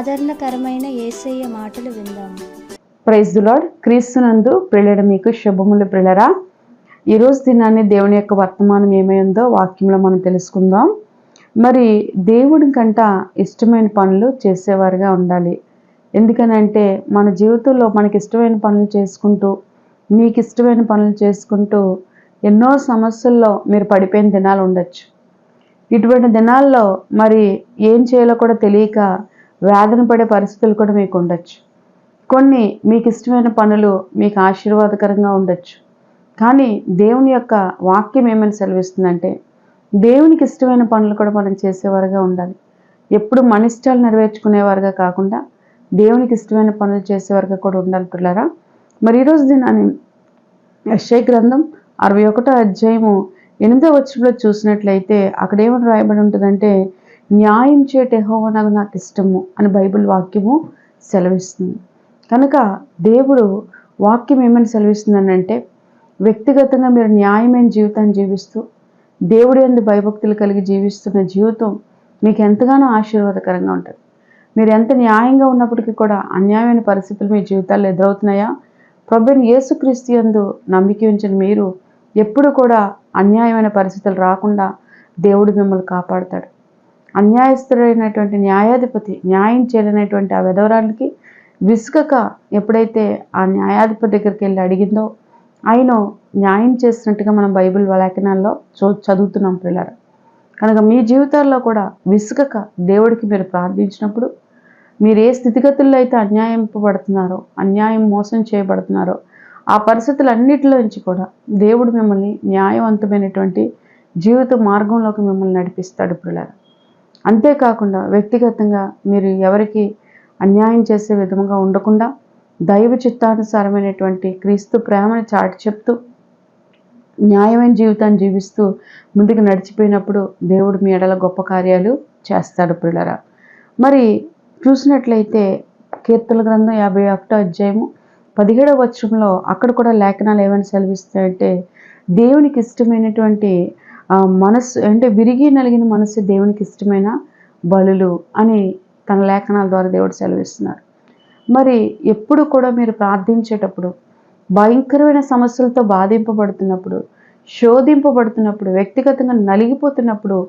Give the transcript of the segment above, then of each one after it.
ఆదరణకరమైన యేసయ్య మాటలు విందాము. Praise the lord. క్రీస్తునందు ప్రియులైన మీకు శుభములు ప్రియులరా. ఈరోజు దినాన్ని దేవుని యొక్క వర్తమానం ఏమైందో వాక్యంలో మనం తెలుసుకుందాం. మరి దేవుడి కంట ఇష్టమైన పనులు చేసేవారుగా ఉండాలి. ఎందుకనంటే మన జీవితంలో మనకి ఇష్టమైన పనులు చేసుకుంటూ, మీకు ఇష్టమైన పనులు చేసుకుంటూ ఎన్నో సమస్యల్లో మీరు పడిపోయిన దినాలు ఉండొచ్చు. ఇటువంటి దినాల్లో మరి ఏం చేయాలో కూడా తెలియక వేదన పడే పరిస్థితులు కూడా మీకు ఉండొచ్చు. కొన్ని మీకు ఇష్టమైన పనులు మీకు ఆశీర్వాదకరంగా ఉండొచ్చు. కానీ దేవుని యొక్క వాక్యం ఏమని సెలవిస్తుందంటే, దేవునికి ఇష్టమైన పనులు కూడా మనం చేసేవారుగా ఉండాలి. ఎప్పుడు మన ఇష్టాలు నెరవేర్చుకునేవారుగా కాకుండా దేవునికి ఇష్టమైన పనులు చేసేవారుగా కూడా ఉండాలి పిల్లరా. మరి ఈరోజు దినాన్ని యెషయా గ్రంథం 61వ అధ్యాయము 8వ వచనంలో చూసినట్లయితే అక్కడ ఏమని రాయబడి ఉంటుందంటే, న్యాయం చేయట యెహోవా నాకు ఇష్టము అని బైబిల్ వాక్యము సెలవిస్తుంది. కనుక దేవుడు వాక్యం ఏమని సెలవిస్తుందనంటే, వ్యక్తిగతంగా మీరు న్యాయమైన జీవితాన్ని జీవిస్తూ దేవుడి యందు భయభక్తులు కలిగి జీవిస్తున్న జీవితం మీకు ఎంతగానో ఆశీర్వాదకరంగా ఉంటుంది. మీరు ఎంత న్యాయంగా ఉన్నప్పటికీ కూడా అన్యాయమైన పరిస్థితులు మీ జీవితాల్లో ఎదురవుతున్నాయా? ప్రభువైన యేసుక్రీస్తు యందు నమ్మిక ఉంచిన మీరు ఎప్పుడు కూడా అన్యాయమైన పరిస్థితులు రాకుండా దేవుడు మిమ్మల్ని కాపాడుతాడు. అన్యాయస్తుడైనటువంటి న్యాయాధిపతి న్యాయం చేయలేనటువంటి ఆ విధవరానికి విసుగక ఎప్పుడైతే ఆ న్యాయాధిపతి దగ్గరికి వెళ్ళి అడిగిందో ఆయన న్యాయం చేసినట్టుగా మనం బైబిల్ లేఖనాల్లో చదువుతున్నాం పిల్లలు. కనుక మీ జీవితాల్లో కూడా విసుగక దేవుడికి మీరు ప్రార్థించినప్పుడు, మీరు ఏ స్థితిగతుల్లో అయితే అన్యాయింపబడుతున్నారో, అన్యాయం మోసం చేయబడుతున్నారో ఆ పరిస్థితులన్నిటిలో నుంచి కూడా దేవుడు మిమ్మల్ని న్యాయవంతమైనటువంటి జీవిత మార్గంలోకి మిమ్మల్ని నడిపిస్తాడు పిల్లలు. అంతేకాకుండా వ్యక్తిగతంగా మీరు ఎవరికి అన్యాయం చేసే విధంగా ఉండకుండా దైవ చిత్తానుసారమైనటువంటి క్రీస్తు ప్రేమను చాటి చెప్తూ న్యాయమైన జీవితాన్ని జీవిస్తూ ముందుకు నడిచిపోయినప్పుడు దేవుడు మీ ఎడల గొప్ప కార్యాలు చేస్తాడు పిల్లరా. మరి చూసినట్లయితే కీర్తన గ్రంథం 51వ అధ్యాయము 17వ వచనంలో అక్కడ కూడా లేఖనాలు ఏమని సెలవిస్తాయంటే, దేవునికి ఇష్టమైనటువంటి మనస్సు అంటే విరిగి నలిగిన మనస్సు దేవునికి ఇష్టమైన బలులు అని తన లేఖనాల ద్వారా దేవుడు సెలవిస్తున్నారు. మరి ఎప్పుడు కూడా మీరు ప్రార్థించేటప్పుడు భయంకరమైన సమస్యలతో బాధింపబడుతున్నప్పుడు, శోధింపబడుతున్నప్పుడు, వ్యక్తిగతంగా నలిగిపోతున్నప్పుడు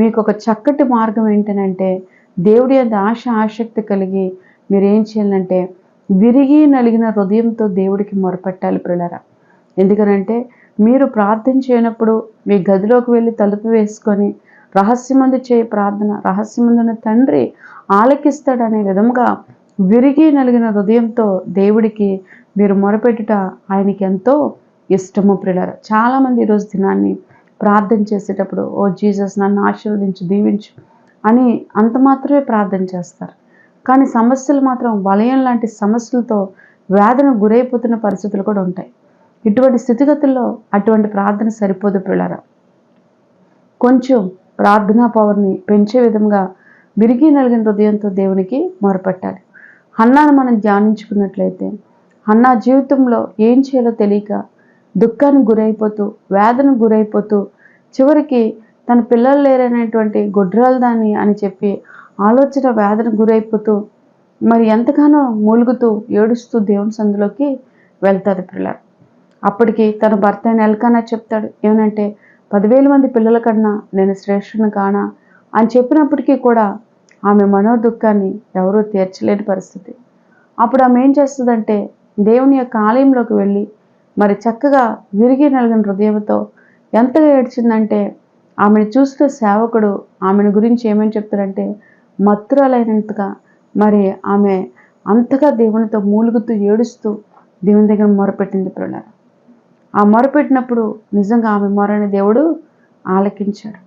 మీకు ఒక చక్కటి మార్గం ఏంటనంటే, దేవుడి యందు ఆసక్తి కలిగి మీరు ఏం చేయాలంటే విరిగి నలిగిన హృదయంతో దేవుడికి మొరపెట్టాలి పిల్లరా. ఎందుకనంటే మీరు ప్రార్థన చేయనప్పుడు మీ గదిలోకి వెళ్ళి తలుపు వేసుకొని రహస్యమందు చేయ ప్రార్థన రహస్యమందున్న తండ్రి ఆలకిస్తాడనే విధంగా విరిగి నలిగిన హృదయంతో దేవుడికి మీరు మొరపెట్టుట ఆయనకి ఎంతో ఇష్టము పిల్లరా. చాలామంది ఈరోజు దినాన్ని ప్రార్థన చేసేటప్పుడు, ఓ జీసస్ నన్ను ఆశీర్వదించు, దీవించు అని అంత మాత్రమే ప్రార్థన చేస్తారు. కానీ సమస్యలు మాత్రం వలయం లాంటి సమస్యలతో వేదన గురైపోతున్న పరిస్థితులు కూడా ఉంటాయి. ఇటువంటి స్థితిగతుల్లో అటువంటి ప్రార్థన సరిపోదు పిల్లరా. కొంచెం ప్రార్థనా పవర్ని పెంచే విధంగా విరిగి నలిగిన హృదయంతో దేవునికి మొరపెట్టాలి. హన్నాను మనం ధ్యానించుకున్నట్లయితే, హన్నా జీవితంలో ఏం చేయాలో తెలియక దుఃఖానికి గురైపోతూ, వేదనకు గురైపోతూ, చివరికి తన పిల్లలు లేరనేటువంటి గొడ్రాలు దాన్ని అని చెప్పి ఆలోచన వేదనకు గురైపోతూ మరి ఎంతగానో మూలుగుతూ ఏడుస్తూ దేవుని సందులోకి వెళ్తారు పిల్లలు. అప్పటికి తన భర్త అయిన ఎల్కానా చెప్తాడు, ఏమనంటే 10,000 మంది పిల్లల కన్నా నేను శ్రేష్ఠుని కానా అని చెప్పినప్పటికీ కూడా ఆమె మనోదుఃఖాన్ని ఎవరూ తీర్చలేని పరిస్థితి. అప్పుడు ఆమె ఏం చేస్తుందంటే దేవుని యొక్క ఆలయంలోకి వెళ్ళి మరి చక్కగా విరిగి నలిగిన హృదయంతో ఎంతగా ఏడ్చిందంటే, ఆమెను చూసిన సేవకుడు ఆమెను గురించి ఏమని చెప్తాడంటే, మత్తురాలైనంతగా మరి ఆమె అంతగా దేవునితో మూలుగుతూ ఏడుస్తూ దేవుని దగ్గర మొరపెట్టింది పిల్లలు. ఆ మొరపెట్టినప్పుడు నిజంగా ఆమె మొరని దేవుడు ఆలకించాడు.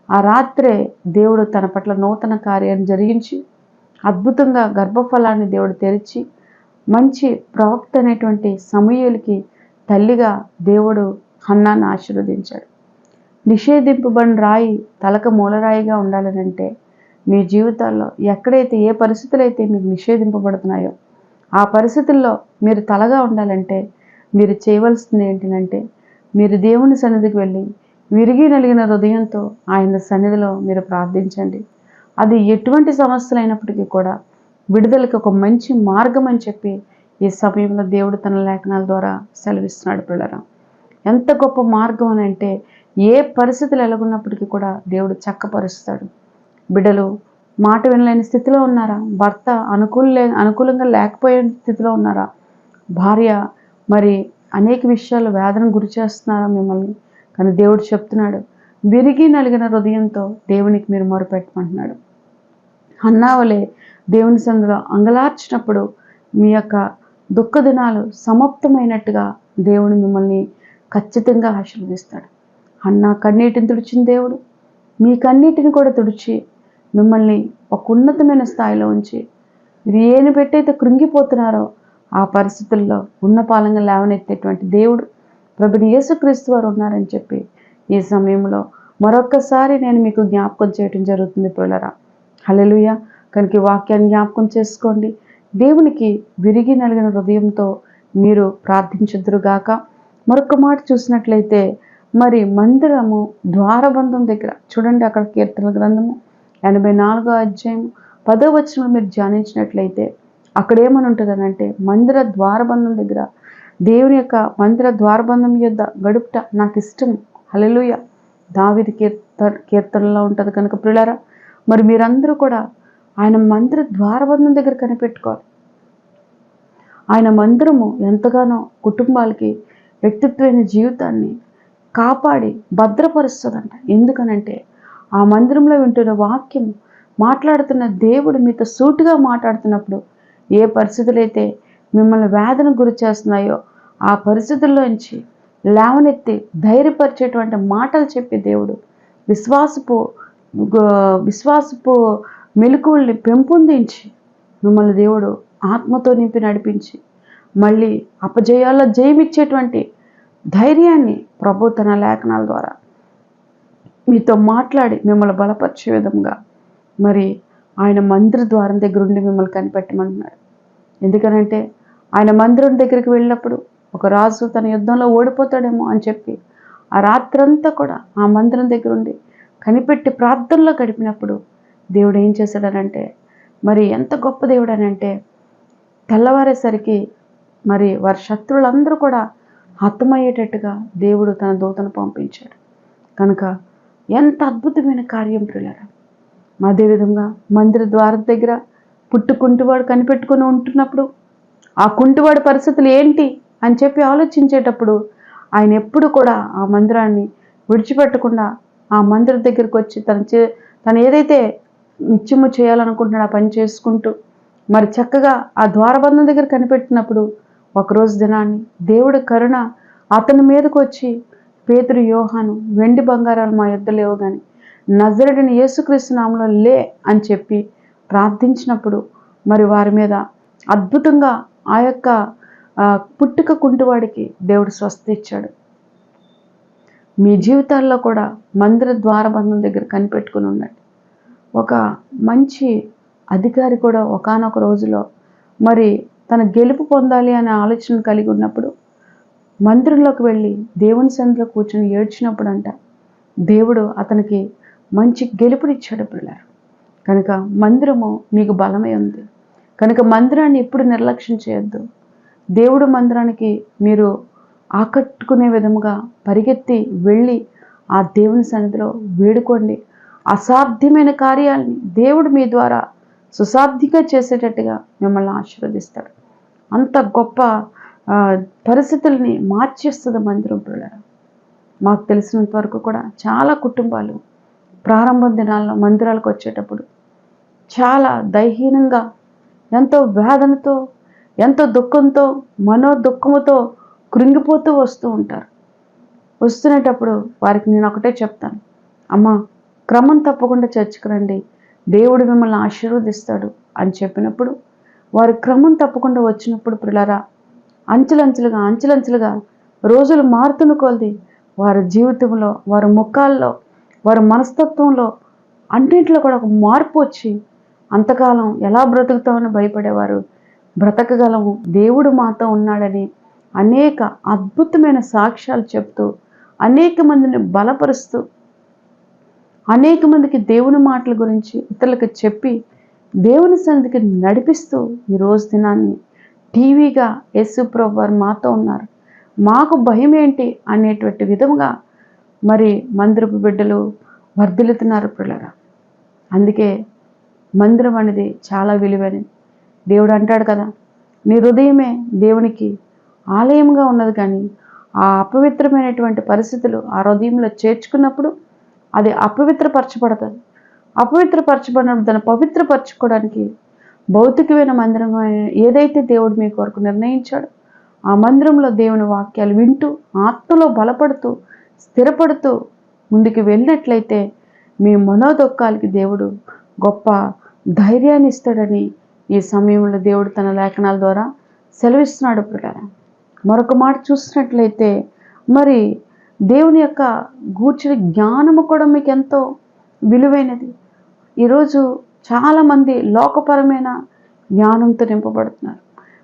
ఆ రాత్రే దేవుడు తన పట్ల నూతన కార్యాన్ని జరిగించి అద్భుతంగా గర్భఫలాన్ని దేవుడు తెరిచి మంచి ప్రవక్త అనేటువంటి సమూయేలుకి తల్లిగా దేవుడు హన్నాను ఆశీర్వదించాడు. నిషేధింపబడిన రాయి తలక మూలరాయిగా ఉండాలనంటే మీ జీవితాల్లో ఎక్కడైతే ఏ పరిస్థితులు అయితే మీకు నిషేధింపబడుతున్నాయో ఆ పరిస్థితుల్లో మీరు తలగా ఉండాలంటే మీరు చేయవలసింది ఏంటంటే, మీరు దేవుని సన్నిధికి వెళ్ళి విరిగి నలిగిన హృదయంతో ఆయన సన్నిధిలో మీరు ప్రార్థించండి. అది ఎటువంటి సమస్యలు అయినప్పటికీ కూడా విడుదలకి ఒక మంచి మార్గం అని చెప్పి ఈ సమయంలో దేవుడు తన లేఖనాల ద్వారా సెలవిస్తున్నాడు పిల్లరా. ఎంత గొప్ప మార్గం అని అంటే ఏ పరిస్థితులు ఎలాగున్నప్పటికీ కూడా దేవుడు చక్కపరుస్తాడు. బిడ్డలు మాట వినలేని స్థితిలో ఉన్నారా? భర్త అనుకూలంగా లేకపోయే స్థితిలో ఉన్నారా? భార్య మరి అనేక విషయాలు వేదన గురి చేస్తున్నారా మిమ్మల్ని? కానీ దేవుడు చెప్తున్నాడు, విరిగి నలిగిన హృదయంతో దేవునికి మీరు మొరపెట్టమంటున్నాడు. హన్నావలే దేవుని సన్నిధిలో అంగలార్చినప్పుడు మీ యొక్క దుఃఖ దినాలు సమాప్తమైనట్టుగా దేవుడు మిమ్మల్ని ఖచ్చితంగా ఆశీర్వదిస్తాడు. హన్నా కన్నీటిని తుడిచిన దేవుడు మీ కన్నీటిని కూడా తుడిచి మిమ్మల్ని ఒక ఉన్నతమైన స్థాయిలో ఉంచి మీరు ఏని పెట్టయితే కృంగిపోతున్నారో ఆ పరిస్థితుల్లో ఉన్నపాలంగా లేవనెత్తేటువంటి దేవుడు ప్రభుని యేసుక్రీస్తు వారు ఉన్నారని చెప్పి ఈ సమయంలో మరొక్కసారి నేను మీకు జ్ఞాపకం చేయడం జరుగుతుంది పిల్లరా. హల్లెలూయా. కనుక ఈ వాక్యాన్ని జ్ఞాపకం చేసుకోండి. దేవునికి విరిగి నలిగిన హృదయంతో మీరు ప్రార్థించుదురుగాక. మరొక మాట చూసినట్లయితే మరి మందిరము ద్వారబంధం దగ్గర చూడండి, అక్కడ కీర్తనల గ్రంథము 84వ అధ్యాయం 10వ వచనంలో మీరు ధ్యానించినట్లయితే అక్కడ ఏమని ఉంటుందనంటే, మందిర ద్వారబంధం దగ్గర దేవుని యొక్క మందిర ద్వారబంధం యొద్ద గడుపుట నాకు ఇష్టం. హల్లెలూయా. దావీదు కీర్తనలో ఉంటుంది కనుక ప్రియులారా, మరి మీరందరూ కూడా ఆయన మందిర ద్వారబంధం దగ్గర కనిపెట్టుకోవాలి. ఆయన మందిరము ఎంతగానో కుటుంబాలకి వ్యక్తిత్వమైన జీవితాన్ని కాపాడి భద్రపరుస్తుందంట. ఎందుకనంటే ఆ మందిరంలో వింటున్న వాక్యం మాట్లాడుతున్న దేవుడు మీతో సూటిగా మాట్లాడుతున్నప్పుడు ఏ పరిస్థితులైతే మిమ్మల్ని వేదన గురి చేస్తున్నాయో ఆ పరిస్థితుల్లోంచి లేవనెత్తి ధైర్యపరిచేటువంటి మాటలు చెప్పే దేవుడు, విశ్వాసపు మెలకువల్ని పెంపొందించి మిమ్మల్ని దేవుడు ఆత్మతో నింపి నడిపించి మళ్ళీ అపజయాల్లో జయమిచ్చేటువంటి ధైర్యాన్ని ప్రభు తన లేఖనాల ద్వారా మీతో మాట్లాడి మిమ్మల్ని బలపరిచే విధంగా మరి ఆయన మందిర ద్వారం దగ్గర ఉండి మిమ్మల్ని కనిపెట్టమంటున్నాడు. ఎందుకనంటే ఆయన మందిరం దగ్గరికి వెళ్ళినప్పుడు ఒక రాజు తన యుద్ధంలో ఓడిపోతాడేమో అని చెప్పి ఆ రాత్రంతా కూడా ఆ మందిరం దగ్గర ఉండి కనిపెట్టి ప్రార్థనలో గడిపినప్పుడు దేవుడు ఏం చేశాడనంటే, మరి ఎంత గొప్ప దేవుడు అని అంటే, తెల్లవారేసరికి మరి వారి శత్రువులందరూ కూడా హతమయ్యేటట్టుగా దేవుడు తన దూతను పంపించాడు. కనుక ఎంత అద్భుతమైన కార్యం ప్రియులారా. అదేవిధంగా మందిర ద్వారం దగ్గర కుంటివాడు కనిపెట్టుకుని ఉంటున్నప్పుడు ఆ కుంటివాడి పరిస్థితులు ఏంటి అని చెప్పి ఆలోచించేటప్పుడు ఆయన ఎప్పుడు కూడా ఆ మందిరాన్ని విడిచిపెట్టకుండా ఆ మందిరం దగ్గరికి వచ్చి తను ఏదైతే నిత్యము చేయాలనుకుంటున్నాడో ఆ పని చేసుకుంటూ మరి చక్కగా ఆ ద్వారబంధం దగ్గర కనిపెట్టినప్పుడు ఒకరోజు దినాన్ని దేవుడి కరుణ అతని మీదకు వచ్చి, పేతురు, యోహాను, వెండి బంగారాలు మా యొద్ద లేవు కానీ నజరేయుడైన యేసుక్రీస్తు నామములో లే అని చెప్పి ప్రార్థించినప్పుడు మరి వారి మీద అద్భుతంగా ఆ యొక్క పుట్టుక కుంటివాడికి దేవుడు స్వస్థత ఇచ్చాడు. మీ జీవితాల్లో కూడా మందిర ద్వారబంధం దగ్గర కనిపెట్టుకుని ఉండండి. ఒక మంచి అధికారి కూడా ఒకానొక రోజులో మరి తన గెలుపు పొందాలి అనే ఆలోచన కలిగి ఉన్నప్పుడు మందిరంలోకి వెళ్ళి దేవుని సన్నిధిలో కూర్చొని ఏడ్చినప్పుడు అంట దేవుడు అతనికి మంచి గెలుపునిచ్చాడు పిల్లలు. కనుక మందిరము మీకు బలమై ఉంది కనుక మందిరాన్ని ఎప్పుడు నిర్లక్ష్యం చేయొద్దు. దేవుడు మందిరానికి మీరు ఆకట్టుకునే విధముగా పరిగెత్తి వెళ్ళి ఆ దేవుని సన్నిధిలో వేడుకోండి. అసాధ్యమైన కార్యాలని దేవుడు మీ ద్వారా సుసాధ్యంగా చేసేటట్టుగా మిమ్మల్ని ఆశీర్వదిస్తాడు. అంత గొప్ప పరిస్థితుల్ని మార్చేస్తుంది మందిరం పిల్లలు. మాకు తెలిసినంత వరకు కూడా చాలా కుటుంబాలు ప్రారంభం దినాల్లో మందిరాలకు వచ్చేటప్పుడు చాలా దైహీనంగా, ఎంతో వేదనతో, ఎంతో దుఃఖంతో, మనోదుఃఖముతో కృంగిపోతూ వస్తూ ఉంటారు. వస్తునేటప్పుడు వారికి నేను ఒకటే చెప్తాను, అమ్మా క్రమం తప్పకుండా చర్చికి రండి, దేవుడు మిమ్మల్ని ఆశీర్వదిస్తాడు అని చెప్పినప్పుడు వారు క్రమం తప్పకుండా వచ్చినప్పుడు పిల్లరా అంచెలంచెలుగా రోజులు మారుతున్న కొలది వారి జీవితంలో, వారి ముఖాల్లో, వారి మనస్తత్వంలో అన్నింటిలో కూడా ఒక మార్పు వచ్చి అంతకాలం ఎలా బ్రతుకుతామని భయపడేవారు బ్రతకగలము, దేవుడు మాతో ఉన్నాడని అనేక అద్భుతమైన సాక్ష్యాలు చెప్తూ అనేక మందిని బలపరుస్తూ అనేక మందికి దేవుని మాటల గురించి ఇతరులకు చెప్పి దేవుని సన్నిధికి నడిపిస్తూ ఈరోజు దినాన్ని టీవీగా యేసు ప్రభు వారు మాతో ఉన్నారు, మాకు భయం ఏంటి అనేటువంటి విధముగా మరి మందిరపు బిడ్డలు వర్ధిల్లుతున్నారు పిల్లరా. అందుకే మందిరం అనేది చాలా విలువైనది. దేవుడు అంటాడు కదా, నీ హృదయమే దేవునికి ఆలయంగా ఉన్నది, కానీ ఆ అపవిత్రమైనటువంటి పరిస్థితులు ఆ హృదయంలో చేర్చుకున్నప్పుడు అది అపవిత్రపరచబడుతుంది. అపవిత్రపరచబడినప్పుడు దాన్ని పవిత్రపరచుకోవడానికి భౌతికమైన మందిరం ఏదైతే దేవుడు మీ కొరకు నిర్ణయించాడో ఆ మందిరంలో దేవుని వాక్యాలు వింటూ ఆత్మలో బలపడుతూ స్థిరపడుతూ ముందుకు వెళ్ళినట్లయితే మీ మనోదుఖాలకి దేవుడు గొప్ప ధైర్యాన్ని ఇస్తాడని ఈ సమయంలో దేవుడు తన లేఖనాల ద్వారా సెలవిస్తున్నాడు పిల్లరా. మరొక మాట చూసినట్లయితే మరి దేవుని యొక్క గూర్చిన జ్ఞానము కూడా మీకు ఎంతో విలువైనది. ఈరోజు చాలామంది లోకపరమైన జ్ఞానంతో నింపబడుతున్నారు.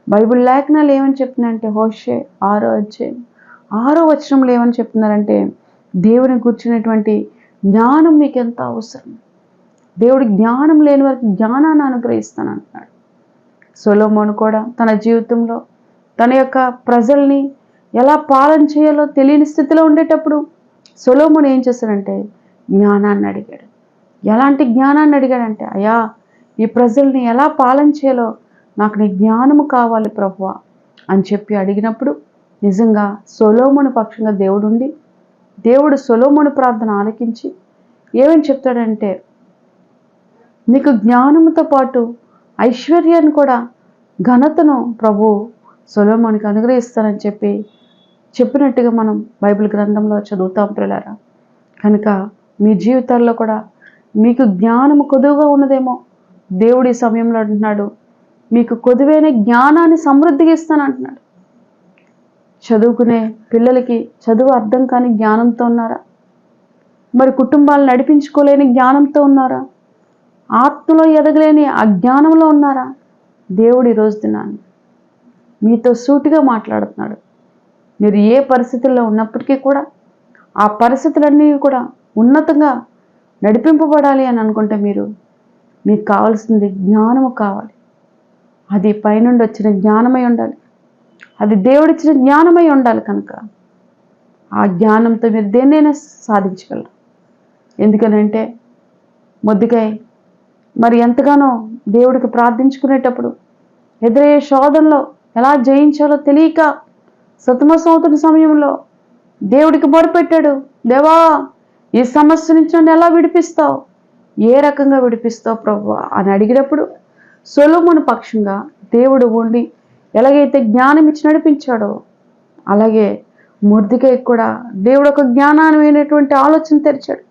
బైబిల్ లేఖనాలు ఏమని చెప్తున్నారంటే హోషే 6వ అధ్యాయం 6వ వచనంలో ఏమని చెప్తున్నారంటే దేవుని కూర్చున్నటువంటి జ్ఞానం మీకు ఎంత అవసరం, దేవుడి జ్ఞానం లేని వారికి జ్ఞానాన్ని అనుగ్రహిస్తాను అంటున్నాడు. సొలొమోను కూడా తన జీవితంలో తన యొక్క ప్రజల్ని ఎలా పాలన చేయాలో తెలియని స్థితిలో ఉండేటప్పుడు సొలొమోను ఏం చేశాడంటే జ్ఞానాన్ని అడిగాడు. ఎలాంటి జ్ఞానాన్ని అడిగాడంటే, అయ్యా ఈ ప్రజల్ని ఎలా పాలన చేయాలో నాకు నీ జ్ఞానము కావాలి ప్రభువా అని చెప్పి అడిగినప్పుడు నిజంగా సొలొమోను పక్షంగా దేవుడు సొలొమోను ప్రార్థన ఆలకించి ఏమని చెప్తాడంటే, నీకు జ్ఞానముతో పాటు ఐశ్వర్యాన్ని కూడా ఘనతను ప్రభు సొలొమోనుకి అనుగ్రహిస్తానని చెప్పినట్టుగా మనం బైబిల్ గ్రంథంలో చదువుతాం పిల్లరా. కనుక మీ జీవితాల్లో కూడా మీకు జ్ఞానము కొదువుగా ఉన్నదేమో, దేవుడి సమయంలో అంటున్నాడు మీకు కొదువైన జ్ఞానాన్ని సమృద్ధిగా ఇస్తానంటున్నాడు. చదువుకునే పిల్లలకి చదువు అర్థం కాని జ్ఞానంతో ఉన్నారా? మరి కుటుంబాలు నడిపించుకోలేని జ్ఞానంతో ఉన్నారా? ఆత్మలో ఎదగలేని అజ్ఞానంలో ఉన్నారా? దేవుడు ఈరోజు దినాన్ని మీతో సూటిగా మాట్లాడుతున్నాడు. మీరు ఏ పరిస్థితుల్లో ఉన్నప్పటికీ కూడా ఆ పరిస్థితులన్నీ కూడా ఉన్నతంగా నడిపింపబడాలి అని అనుకుంటే మీకు కావాల్సింది జ్ఞానము కావాలి. అది పైనుండి వచ్చిన జ్ఞానమై ఉండాలి, అది దేవుడిచ్చిన జ్ఞానమై ఉండాలి. కనుక ఆ జ్ఞానంతో మీరు దేన్నైనా సాధించగలరు. ఎందుకనంటే మొద్దుకాయ మరి ఎంతగానో దేవుడికి ప్రార్థించుకునేటప్పుడు ఎదురయ్యే శోధనలో ఎలా జయించాలో తెలియక సతమసమవుతున్న సమయంలో దేవుడికి మొరపెట్టాడు, దేవా ఈ సమస్య నుంచి నన్ను ఎలా విడిపిస్తావు, ఏ రకంగా విడిపిస్తావు ప్రభువా అని అడిగినప్పుడు సొలొమోను పక్షంగా దేవుడు ఉండి ఎలాగైతే జ్ఞానం ఇచ్చి నడిపించాడో అలాగే మొర్దెకైకి కూడా దేవుడు ఒక జ్ఞానమైనటువంటి ఆలోచన తెరిచాడు.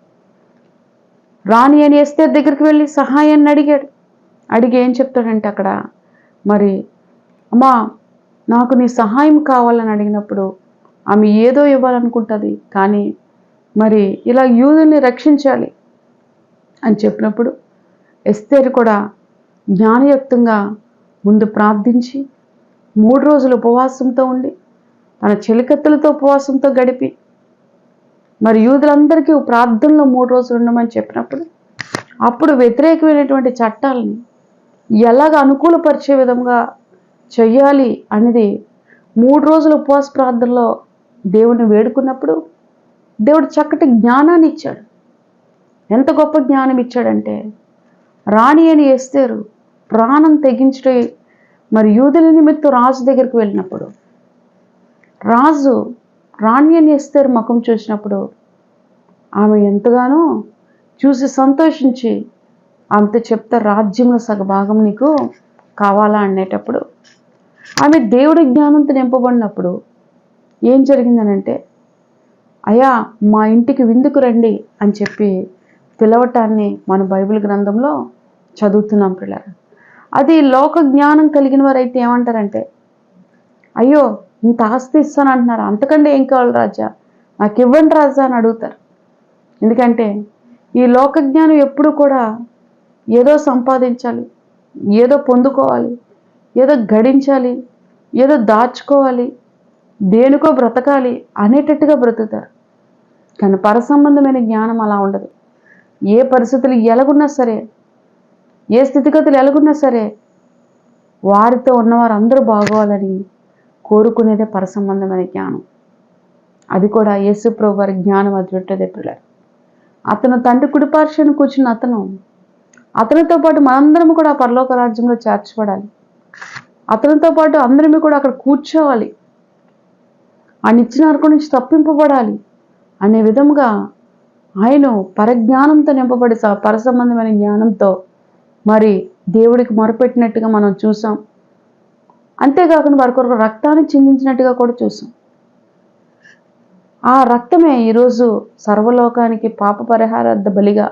రాణి అని ఎస్తేర్ దగ్గరికి వెళ్ళి సహాయాన్ని అడిగి ఏం చెప్తాడంటే అక్కడ మరి అమ్మా నాకు నీ సహాయం కావాలని అడిగినప్పుడు ఆమె ఏదో ఇవ్వాలనుకుంటుంది, కానీ మరి ఇలా యూదుల్ని రక్షించాలి అని చెప్పినప్పుడు ఎస్తేర్ కూడా జ్ఞానయుక్తంగా ముందు ప్రార్థించి 3 రోజులు ఉపవాసంతో ఉండి తన చెలికత్తెలతో ఉపవాసంతో గడిపి మరి యూదులందరికీ ప్రార్థనలో 3 రోజులు ఉండమని చెప్పినప్పుడు అప్పుడు వ్యతిరేకమైనటువంటి చట్టాలని ఎలాగ అనుకూలపరిచే విధంగా చెయ్యాలి అనేది 3 రోజుల ఉపవాస ప్రార్థనలో దేవుని వేడుకున్నప్పుడు దేవుడు చక్కటి జ్ఞానాన్ని ఇచ్చాడు. ఎంత గొప్ప జ్ఞానం ఇచ్చాడంటే రాణి అని ఎస్తేరు ప్రాణం తెగించే మరి యూదుల నిమిత్తం రాజు దగ్గరికి వెళ్ళినప్పుడు రాజు రాణి అని ఎస్తేరు ముఖం చూసినప్పుడు ఆమె ఎంతగానో చూసి సంతోషించి ఆమెతో చెప్తా రాజ్యంలో సగభాగం నీకు కావాలా అనేటప్పుడు ఆమె దేవుడి జ్ఞానంతో నింపబడినప్పుడు ఏం జరిగిందనంటే, అయ్యా మా ఇంటికి విందుకు రండి అని చెప్పి పిలవటాన్ని మన బైబిల్ గ్రంథంలో చదువుతున్నాం పిల్లలు. అది లోక జ్ఞానం కలిగిన వారైతే ఏమంటారంటే, అయ్యో ఇంత ఆస్తి ఇస్తాను అంటున్నారు, అంతకంటే ఏం కావాలి రాజా, నాకు ఇవ్వండి రాజా అని అడుగుతారు. ఎందుకంటే ఈ లోక జ్ఞానం ఎప్పుడు కూడా ఏదో సంపాదించాలి, ఏదో పొందుకోవాలి, ఏదో గడించాలి, ఏదో దాచుకోవాలి, దేనికో బ్రతకాలి అనేటట్టుగా బ్రతుకుతారు. కానీ పరసంబంధమైన జ్ఞానం అలా ఉండదు. ఏ పరిస్థితులు ఎలాగున్నా సరే ఏ స్థితిగతులు ఎలాగున్నా సరే వారితో ఉన్నవారు అందరూ బాగోవాలని కోరుకునేదే పరసంబంధమైన జ్ఞానం. అది కూడా యేసు ప్రభు వారి జ్ఞానం అదిపెట్టేదే పిల్లలు. అతను తండ్రి కుడిపార్శ్వను కూర్చున్న అతనితో పాటు మనందరం కూడా పరలోక రాజ్యంలో చేర్చబడాలి. అతనితో పాటు అందరమీ కూడా అక్కడ కూర్చోవాలి. ఆ నిత్య నరకం నుంచి తప్పింపబడాలి అనే విధముగా ఆయన పరజ్ఞానంతో నింపబడి పరసంబంధమైన జ్ఞానంతో మరి దేవుడికి మొరపెట్టినట్టుగా మనం చూసాం. అంతేకాకుండా వారి కొరకు రక్తాన్ని చిందించినట్టుగా కూడా చూసాం. ఆ రక్తమే ఈరోజు సర్వలోకానికి పాప పరిహారార్థ బలిగా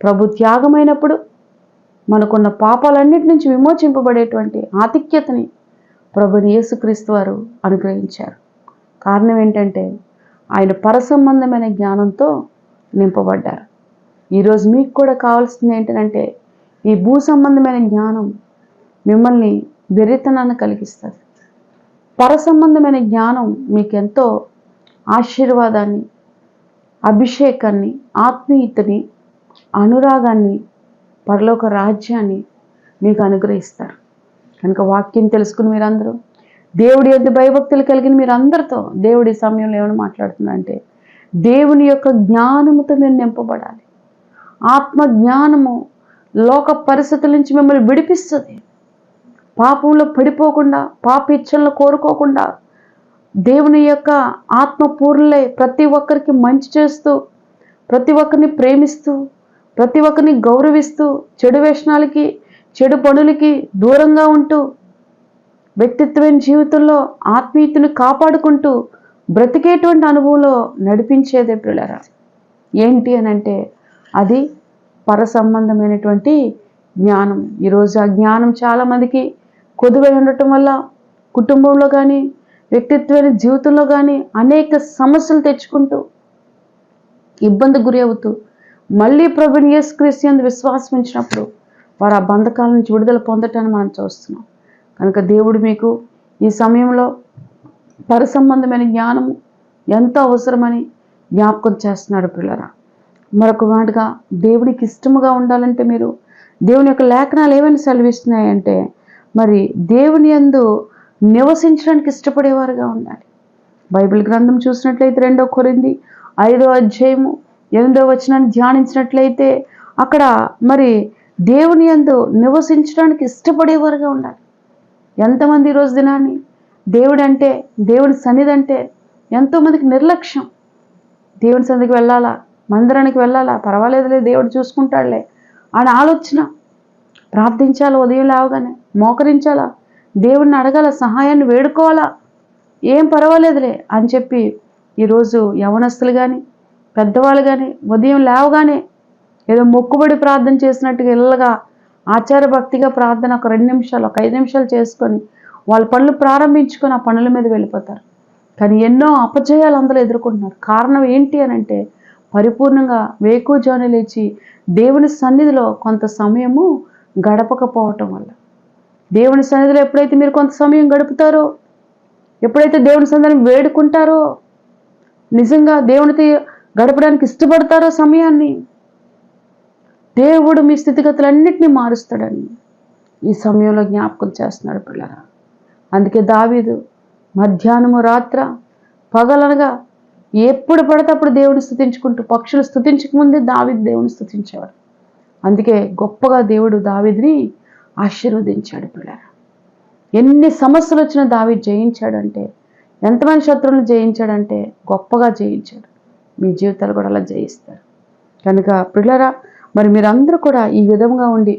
ప్రభు త్యాగమైనప్పుడు మనకున్న పాపాలన్నిటి నుంచి విమోచింపబడేటువంటి ఆధిక్యతని ప్రభుని యేసుక్రీస్తు వారు అనుగ్రహించారు. కారణం ఏంటంటే ఆయన పరసంబంధమైన జ్ఞానంతో నింపబడ్డారు. ఈరోజు మీకు కూడా కావాల్సింది ఏంటంటే ఈ భూ సంబంధమైన జ్ఞానం మిమ్మల్ని వెర్రితనాన్ని కలిగిస్తుంది. పరసంబంధమైన జ్ఞానం మీకెంతో ఆశీర్వాదాన్ని, అభిషేకాన్ని, ఆత్మీయతని, అనురాగాన్ని, పరలోక రాజ్యాన్ని మీకు అనుగ్రహిస్తారు. కనుక వాక్యం తెలుసుకుని మీరందరూ దేవుడి యొక్క భయభక్తులు కలిగిన మీరందరితో దేవుడి సమయంలో ఏమైనా మాట్లాడుతుందంటే దేవుని యొక్క జ్ఞానముతో మీరు నింపబడాలి. ఆత్మ జ్ఞానము లోక పరిస్థితుల నుంచి మిమ్మల్ని విడిపిస్తుంది. పాపంలో పడిపోకుండా, పాపిచ్చలను కోరుకోకుండా దేవుని యొక్క ఆత్మపూర్ణులై ప్రతి ఒక్కరికి మంచి చేస్తూ, ప్రతి ఒక్కరిని ప్రేమిస్తూ, ప్రతి ఒక్కరిని గౌరవిస్తూ, చెడు వ్యసనాలకి, చెడు పనులకి దూరంగా ఉంటూ, వ్యక్తిత్వమైన జీవితంలో ఆత్మీయతను కాపాడుకుంటూ బ్రతికేటువంటి అనుభవంలో నడిపించేదే పిల్లరా. ఏంటి అని అంటే అది పరసంబంధమైనటువంటి జ్ఞానం. ఈరోజు ఆ జ్ఞానం చాలామందికి కొదువై ఉండటం వల్ల కుటుంబంలో కానీ, వ్యక్తిత్వమైన జీవితంలో కానీ అనేక సమస్యలు తెచ్చుకుంటూ ఇబ్బంది గురి అవుతూ మళ్ళీ ప్రభుని యేసుక్రీస్తు యందు విశ్వాసం ఉంచినప్పుడు వారు ఆ బంధకాల నుంచి విడుదల పొందటాన్ని మనం చూస్తున్నాం. కనుక దేవుడు మీకు ఈ సమయంలో పరసంబంధమైన జ్ఞానం ఎంతో అవసరమని జ్ఞాపకం చేస్తున్నాడు పిల్లరా. మరొక మాటగా దేవుడికి ఇష్టముగా ఉండాలంటే మీరు దేవుని యొక్క లేఖనాలు ఏమైనా సెలవిస్తున్నాయంటే మరి దేవుని యందు నివసించడానికి ఇష్టపడేవారుగా ఉండాలి. బైబిల్ గ్రంథం చూసినట్లయితే 2 కొరింథీ 5వ అధ్యాయము 8వ వచనాన్ని ధ్యానించినట్లయితే అక్కడ మరి దేవుని యందు నివసించడానికి ఇష్టపడేవారుగా ఉండాలి. ఎంతమంది ఈరోజు దినాన్ని దేవుడు అంటే, దేవుని సన్నిధి అంటే ఎంతోమందికి నిర్లక్ష్యం. దేవుని సన్నిధికి వెళ్ళాలా, మందిరానికి వెళ్ళాలా, పర్వాలేదులే దేవుడు చూసుకుంటాడులే అని ఆలోచన. ప్రార్థించాలా, ఉదయం లేవగానే మోకరించాలా, దేవుడిని అడగాల, సహాయాన్ని వేడుకోవాలా, ఏం పర్వాలేదులే అని చెప్పి ఈరోజు యవనస్తులు కానీ పెద్దవాళ్ళు కానీ ఉదయం లేవగానే ఏదో మొక్కుబడి ప్రార్థన చేసినట్టుగా ఇళ్ళగా ఆచార భక్తిగా ప్రార్థన ఒక 2 నిమిషాలు, ఒక 5 నిమిషాలు చేసుకొని వాళ్ళ పనులు ప్రారంభించుకొని ఆ పనుల మీద వెళ్ళిపోతారు. కానీ ఎన్నో అపజయాలు అందులో ఎదుర్కొంటున్నారు. కారణం ఏంటి అని అంటే పరిపూర్ణంగా వేకువజామున లేచి దేవుని సన్నిధిలో కొంత సమయము గడపకపోవటం వల్ల. దేవుని సన్నిధిలో ఎప్పుడైతే మీరు కొంత సమయం గడుపుతారో, ఎప్పుడైతే దేవుని సన్నిధిని వేడుకుంటారో, నిజంగా దేవునితో గడపడానికి ఇష్టపడతారో సమయాన్ని, దేవుడు మీ స్థితిగతులన్నింటినీ మారుస్తాడని ఈ సమయంలో జ్ఞాపకం చేస్తున్నాడు పిల్లరా. అందుకే దావీదు మధ్యాహ్నము రాత్ర పగలనగా ఎప్పుడు పడితే అప్పుడు దేవుని స్తుతించుకుంటూ, పక్షులు స్తుతించక ముందే దావీదు దేవుని స్తుతించేవాడు. అందుకే గొప్పగా దేవుడు దావీదుని ఆశీర్వదించాడు పిల్లరా. ఎన్ని సమస్యలు వచ్చినా దావీదు జయించాడంటే, ఎంతమంది శత్రువులను జయించాడంటే గొప్పగా జయించాడు. మీ జీవితాలు కూడా అలా జయిస్తారు. కనుక పిల్లరా, మరి మీరందరూ కూడా ఈ విధంగా ఉండి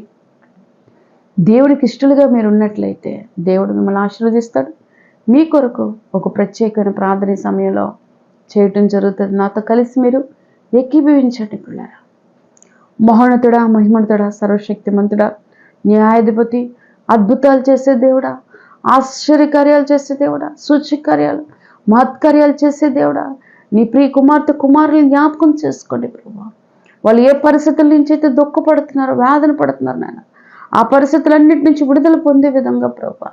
దేవుడికి ఇష్టలుగా మీరు ఉన్నట్లయితే దేవుడు మిమ్మల్ని ఆశీర్వదిస్తాడు. మీ కొరకు ఒక ప్రత్యేకమైన ప్రార్థన సమయంలో చేయటం జరుగుతుంది. నాతో కలిసి మీరు ఏకీభవించండి పిల్లరా. మహోన్నతుడా, మహిమోన్నతుడా, సర్వశక్తిమంతుడా, న్యాయాధిపతి, అద్భుతాలు చేసే దేవుడా, ఆశ్చర్యకార్యాలు చేసే దేవుడా, సూచకకార్యాలు, మహత్కార్యాలు చేసే దేవుడా, నీ ప్రియ కుమార్తె కుమారులను జ్ఞాపకం చేసుకోండి ప్రభా. వాళ్ళు ఏ పరిస్థితుల నుంచి అయితే దుఃఖపడుతున్నారో, వేదన పడుతున్నారు నాయన, ఆ పరిస్థితులన్నిటి నుంచి విడుదల పొందే విధంగా ప్రభా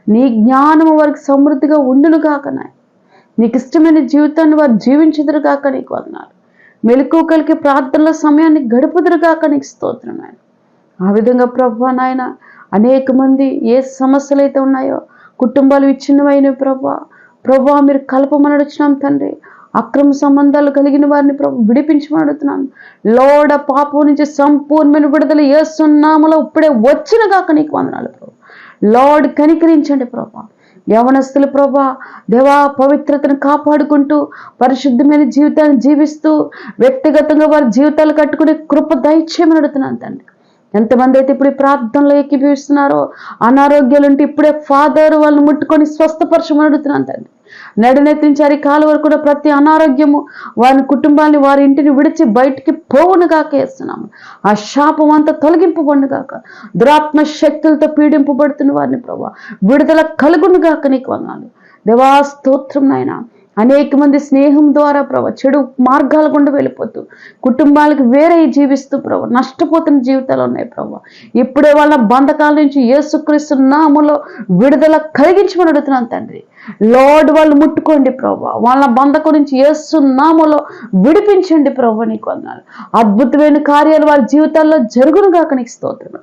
నీ జ్ఞానము వారికి సమృద్ధిగా ఉండును కాక నాయన. నీకు ఇష్టమైన జీవితాన్ని వారు జీవించుదురు కాక నీకు వందనాలు. మెలకువ కలిగి ప్రార్థనల సమయాన్ని గడుపుదురు కాక నీకు స్తోత్రం నాయన. ఆ విధంగా ప్రభా నాయన అనేక మంది ఏ సమస్యలు అయితే ఉన్నాయో కుటుంబాలు విచ్ఛిన్నమైనవి ప్రభా మీరు కలపమని అడుగుతున్నాం తండ్రి. అక్రమ సంబంధాలు కలిగిన వారిని ప్రభు విడిపించమని అడుగుతున్నాను. లోడ పాపం నుంచి సంపూర్ణమైన విడుదల యేసు నామములో ఇప్పుడే వచ్చిన గాక నీకు వందనాలు ప్రభు. లార్డ్ కనికరించండి ప్రభా. యవనస్తులు ప్రభా దేవా పవిత్రతను కాపాడుకుంటూ పరిశుద్ధమైన జీవితాన్ని జీవిస్తూ వ్యక్తిగతంగా వారి జీవితాలు కట్టుకునే కృప దయచేయమని అడుగుతున్నాను తండ్రి. ఎంతమంది అయితే ఇప్పుడు ఈ ప్రార్థనలో ఏకీభవిస్తున్నారో అనారోగ్యాలు ఉంటే ఇప్పుడే ఫాదర్ వాళ్ళని ముట్టుకొని స్వస్థపరచమని అడుగుతున్నాను తండ్రి. నడునెత్తి నుంచి అరికాల వరకు కూడా ప్రతి అనారోగ్యము వారి కుటుంబాన్ని వారి ఇంటిని విడిచి బయటికి పోవునుగాక వేస్తున్నాము. ఆ శాపం అంతా తొలగింపబడునుగాక. దురాత్మ శక్తులతో పీడింపబడుతున్న వారిని ప్రభా విడుదల కలుగునుగాక నీకు వందనాలు దేవా. స్తోత్రం నాయన. అనేక మంది స్నేహం ద్వారా ప్రభా చెడు మార్గాల గుండా వెళ్ళిపోతూ కుటుంబాలకు వేరే జీవిస్తూ ప్రభా నష్టపోతున్న జీవితాలు ఉన్నాయి ప్రభా. ఇప్పుడే వాళ్ళ బంధకాల నుంచి యేసుక్రీస్తు నామములో విడుదల కలిగించమని అడుగుతున్నాను తండ్రి. లార్డ్ వాళ్ళు ముట్టుకోండి ప్రభా. వాళ్ళ బంధకం నుంచి యేసు నామములో విడిపించండి ప్రభా నీకు వందనాలు. అద్భుతమైన కార్యాలు వారి జీవితాల్లో జరుగునుగాక నీకు స్తోత్రం.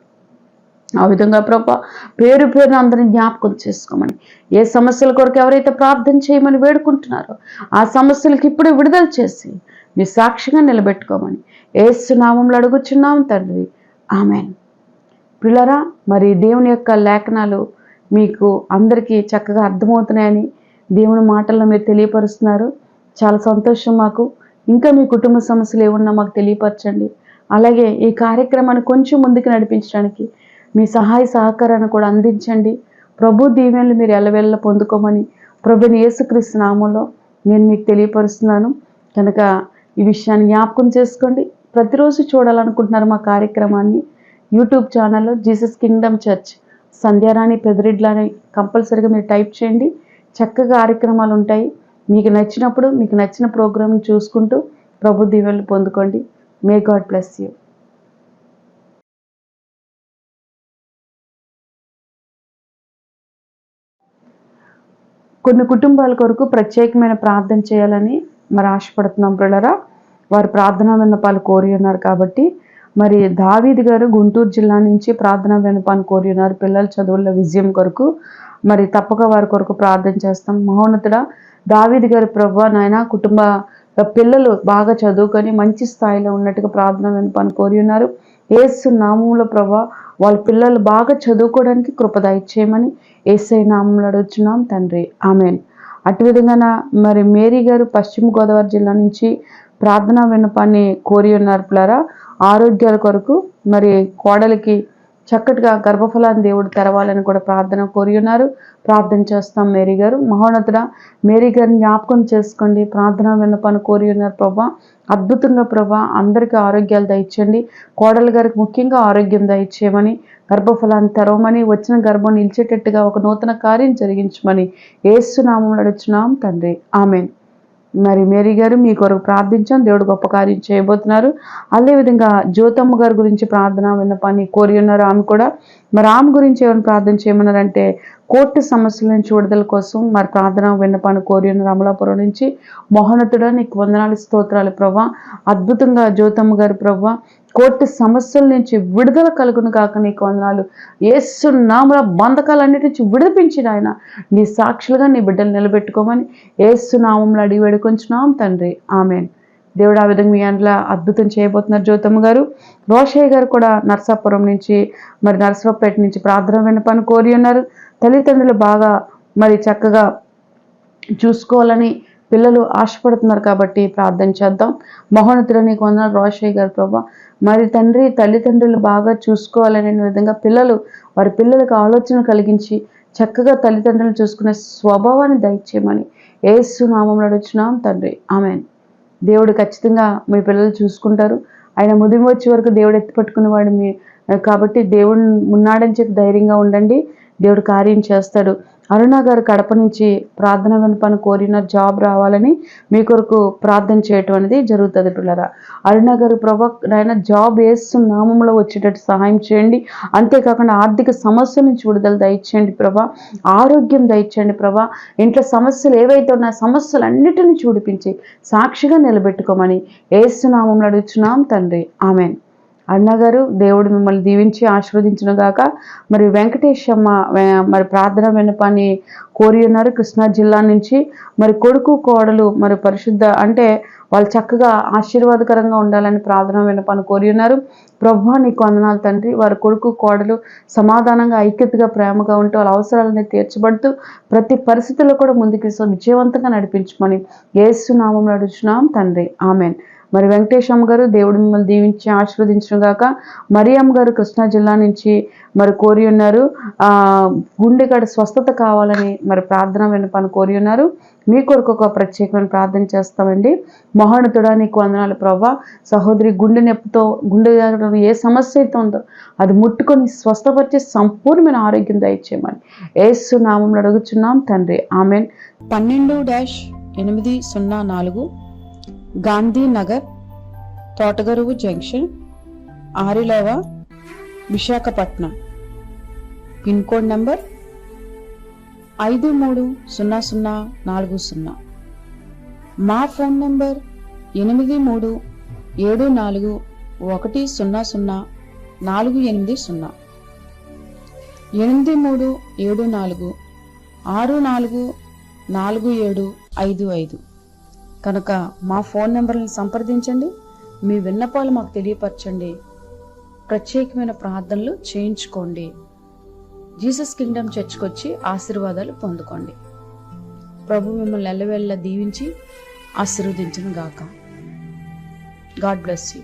ఆ విధంగా ప్రభా పేరు పేరున అందరిని జ్ఞాపకం చేసుకోమని, ఏ సమస్యల కొరకు ఎవరైతే ప్రార్థన చేయమని వేడుకుంటున్నారో ఆ సమస్యలకి ఇప్పుడే విడుదల చేసి మీ సాక్షిగా నిలబెట్టుకోమని యేసు నామములో అడుగుచున్నాం తండ్రి. ఆమెన్. పిల్లరా, మరి దేవుని యొక్క లేఖనాలు మీకు అందరికీ చక్కగా అర్థమవుతున్నాయని దేవుని మాటల్లో మీరు తెలియపరుస్తున్నారు. చాలా సంతోషం మాకు. ఇంకా మీ కుటుంబ సమస్యలు ఏమన్నా మాకు తెలియపరచండి. అలాగే ఈ కార్యక్రమాన్ని కొంచెం ముందుకు నడిపించడానికి మీ సహాయ సహకారాన్ని కూడా అందించండి. ప్రభు దీవెనలు మీరు ఎల్లవెల్ల పొందుకోమని ప్రభుని యేసుక్రీస్తు నామములో నేను మీకు తెలియపరుస్తున్నాను. కనుక ఈ విషయాన్ని జ్ఞాపకం చేసుకోండి. ప్రతిరోజు చూడాలనుకుంటున్నారు మా కార్యక్రమాన్ని యూట్యూబ్ ఛానల్లో జీసస్ కింగ్డమ్ చర్చ్ సంధ్యారాణి పెదరిడ్ల అని కంపల్సరీగా మీరు టైప్ చేయండి. చక్కగా కార్యక్రమాలు ఉంటాయి. మీకు నచ్చినప్పుడు మీకు నచ్చిన ప్రోగ్రామ్ని చూసుకుంటూ ప్రభు దీవెనలు పొందుకోండి. May God bless you. కొన్ని కుటుంబాల కొరకు ప్రత్యేకమైన ప్రార్థన చేయాలని మరి ఆశపడుతున్నాం పిల్లరా. వారు ప్రార్థనా విన్నపాలు కోరి ఉన్నారు కాబట్టి మరి దావీద్ గారు గుంటూరు జిల్లా నుంచి ప్రార్థనా విన్నపాన్ని కోరి ఉన్నారు. పిల్లల చదువుల విజయం కొరకు మరి తప్పక వారి కొరకు ప్రార్థన చేస్తాం. మహోన్నతుడా దావీద్ గారి ప్రభువా నాయన కుటుంబ పిల్లలు బాగా చదువుకొని మంచి స్థాయిలో ఉన్నట్టుగా ప్రార్థనా విన్నపాన్ని కోరి ఉన్నారు. యేసు నామములో ప్రభా వాళ్ళ పిల్లలు బాగా చదువుకోవడానికి కృప దయచేయమని యేసయ్య నామములో అడుగుచున్నాం తండ్రి. ఆమెన్. అటు విధంగా మరి మేరీ గారు పశ్చిమ గోదావరి జిల్లా నుంచి ప్రార్థనా విన్నపాన్ని కోరి ఉన్నారు పిల్లరా. ఆరోగ్యాల కొరకు మరి కోడలికి చక్కటిగా గర్భఫలాన్ని దేవుడు తెరవాలని కూడా ప్రార్థన కోరి ఉన్నారు. ప్రార్థన చేస్తాం మేరీ గారు. మహోన్నతుడా మేరీ గారిని జ్ఞాపకం చేసుకోండి. ప్రార్థన విన్నపాన్ని కోరి ఉన్నారు ప్రభా. అద్భుతంగా ప్రభా అందరికీ ఆరోగ్యాలు దయచేయండి. కోడలి గారికి ముఖ్యంగా ఆరోగ్యం దయచేయమని, గర్భఫలాన్ని తెరవమని, వచ్చిన గర్భం నిలిచేటట్టుగా ఒక నూతన కార్యం జరిగించమని యేసు నామములో అడుగుచున్నాం తండ్రి. ఆమెన్. మరి మేరీ గారు మీ కొరకు ప్రార్థించాం. దేవుడు గొప్ప కార్యం చేయబోతున్నారు. అదేవిధంగా జ్యోతమ్మ గారి గురించి ప్రార్థన విన్నపాన్ని కోరి ఉన్నారు. ఆమె కూడా మరి ఆమె గురించి ఏమైనా ప్రార్థన చేయమన్నారంటే కోర్టు సమస్యల నుంచి విడుదల కోసం మరి ప్రార్థన విన్నపాన్ని కోరి ఉన్నారు. అమలాపురం నుంచి మహోన్నతుడా నీకు వందనాలు స్తోత్రాలు ప్రభా. అద్భుతంగా జ్యోతమ్మ గారు ప్రభా కోర్టు సమస్యల నుంచి విడుదల కలుగును కాక నీకు వందనాలు. యేసు నామములో బంధకాలన్నిటి నుంచి విడిపించిన ఆయన నీ సాక్షులుగా నీ బిడ్డలు నిలబెట్టుకోమని యేసు నామములో అడిగి వేడుకొంచున్నాం తండ్రి. ఆమెన్. దేవుడు ఆ విధంగా మీ అందులో అద్భుతం చేయబోతున్నారు. జ్యోతమ్మ గారు రోషయ్య గారు కూడా నర్సాపురం నుంచి మరి నర్సరావుపేట నుంచి ప్రార్థన విన్నపాన్ని కోరి ఉన్నారు. తల్లిదండ్రులు బాగా మరి చక్కగా చూసుకోవాలని పిల్లలు ఆశపడుతున్నారు కాబట్టి ప్రార్థన చేద్దాం. మహోన్నతుడా నీకు వందనాలు రోషయ్య గారు ప్రభా. మరి తండ్రి తల్లిదండ్రులు బాగా చూసుకోవాలనే విధంగా వారి పిల్లలకు ఆలోచన కలిగించి చక్కగా తల్లిదండ్రులు చూసుకునే స్వభావాన్ని దయచేయమని యేసు నామములో అడుగుచున్నాం తండ్రి. ఆమెన్. దేవుడు ఖచ్చితంగా మీ పిల్లలు చూసుకుంటారు. ఆయన ముదిమి వచ్చే వరకు దేవుడు ఎత్తిపట్టుకునేవాడు కాబట్టి దేవుడు ఉన్నాడని చెప్పి ధైర్యంగా ఉండండి. దేవుడు కార్యం చేస్తాడు. అరుణ గారు కడప నుంచి ప్రార్థన విన్నపాన్ని కోరిన జాబ్ రావాలని మీ కొరకు ప్రార్థన చేయటం అనేది జరుగుతుంది పిల్లరా. అరుణ గారు ప్రభా నాయన జాబ్ యేసు నామములో వచ్చేటట్టు సహాయం చేయండి. అంతేకాకుండా ఆర్థిక సమస్యల నుంచి విడుదల దయచేయండి ప్రభా. ఆరోగ్యం దయచేయండి ప్రభా. ఇంట్లో సమస్యలు ఏవైతే ఉన్నాయో సమస్యలన్నిటిని చూడిపించి సాక్షిగా నిలబెట్టుకోమని యేసు నామములో అడుగుచున్నాం తండ్రి. ఆమెన్. అన్నగారు దేవుడు మిమ్మల్ని దీవించి ఆశీర్వదించును గాక. మరి వెంకటేశమ్మ మరి ప్రార్థన విన్నపాన్ని కోరి ఉన్నారు కృష్ణా జిల్లా నుంచి. మరి కొడుకు కోడలు మరి పరిశుద్ధ అంటే వాళ్ళు చక్కగా ఆశీర్వాదకరంగా ఉండాలని ప్రార్థన విన్నపాన్ని కోరి ఉన్నారు. ప్రభువా నీకు వందనాలు తండ్రి. వారి కొడుకు కోడలు సమాధానంగా ఐక్యతగా ప్రేమగా ఉంటూ వాళ్ళ అవసరాలని తీర్చబడుతూ ప్రతి పరిస్థితుల్లో కూడా ముందుకు విజయవంతంగా నడిపించమని యేసు నామములో అడుగుచున్నాం తండ్రి, ఆమెన్. మరి వెంకటేశమ్మ గారు దేవుడు మిమ్మల్ని దీవించి ఆశీర్వదించును గాక. మరియమ్మ గారు కృష్ణా జిల్లా నుంచి మరి కోరి ఉన్నారు గుండెగడ స్వస్థత కావాలని మరి ప్రార్థన విన్నపాన్ని కోరి ఉన్నారు. మీ కొరకు ఒక ప్రత్యేకమైన ప్రార్థన చేస్తామండి. మహోన్నతుడా నీకు వందనాలు ప్రభువా. సహోదరి గుండె నొప్పితో గుండె ఏ సమస్య అయితే ఉందో అది ముట్టుకొని స్వస్థపరిచే సంపూర్ణమైన ఆరోగ్యం దయచేయమని యేసు నామములో అడుగుచున్నాం తండ్రి, amen. 12-804 Gandhinagar, Thotagaruvu junction, Arilova, Visakhapatnam. Pin code number 530040. మా ఫోన్ నంబర్ 8374100480. 8374644755 కనుక మా ఫోన్ నెంబర్లను సంప్రదించండి. మీ విన్నపాలు మాకు తెలియపరచండి. ప్రత్యేకమైన ప్రార్థనలు చేయించుకోండి. జీసస్ కింగ్డమ్ చర్చ్కి వచ్చి ఆశీర్వాదాలు పొందుకోండి. ప్రభు మిమ్మల్ని ఎల్లవేళలా దీవించి ఆశీర్వదించును గాక. God bless you.